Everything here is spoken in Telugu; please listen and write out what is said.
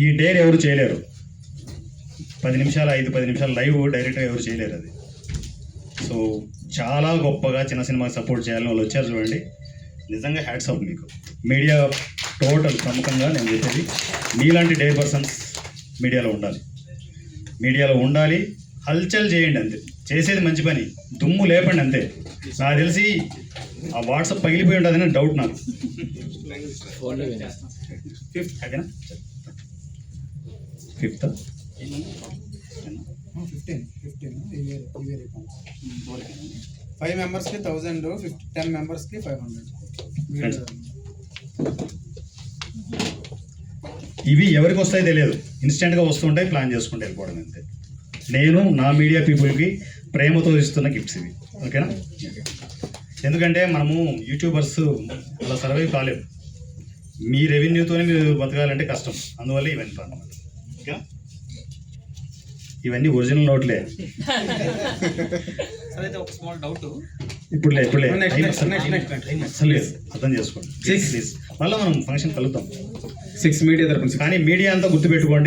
ఈ డేర్ ఎవరు చేయలేరు. 10 నిమిషాలు 10 నిమిషాలు లైవ్ డైరెక్ట్గా ఎవరు చేయలేరు అది. సో చాలా గొప్పగా చిన్న సినిమాకి సపోర్ట్ చేయాలని వాళ్ళు వచ్చారు చూడండి. నిజంగా హ్యాట్స్ ఆఫ్ మీకు. మీడియా టోటల్ ప్రముఖంగా నేను చెప్పేది మీలాంటి డేర్ పర్సన్స్ మీడియాలో ఉండాలి. హల్చల్ చేయండి అంతే. చేసేది మంచి పని, దుమ్ము లేపండి అంతే. నాకు తెలిసి ఆ వాట్సాప్ పగిలిపోయి ఉంటుందని డౌట్ నాకు. 5th 5 మెంబర్స్కి 1000, 10 మెంబర్స్కి 500. ఇవి ఎవరికి వస్తాయో తెలియదు, ఇన్స్టెంట్గా వస్తుంటాయి, ప్లాన్ చేసుకుంటూ వెళ్ళిపోవడం అంతే. నేను నా మీడియా పీపుల్కి ప్రేమతో ఇస్తున్న గిఫ్ట్స్ ఇవి, ఓకేనా? ఎందుకంటే మనము యూట్యూబర్స్ అలా సర్వైవ్ కాలేము. మీ రెవెన్యూతోనే మీరు బతకాలంటే కష్టం. అందువల్ల ఇవన్నీ ప్లాన్, ఓకేనా? ఇవన్నీ ఒరిజినల్ నోట్లే. ఇప్పుడులే అసలు లేదు, అర్థం చేసుకోండి. మళ్ళీ మనం ఫంక్షన్ కలుద్దాం. 6 మీడియా తరపున. కానీ మీడియా అంతా గుర్తుపెట్టుకోండి.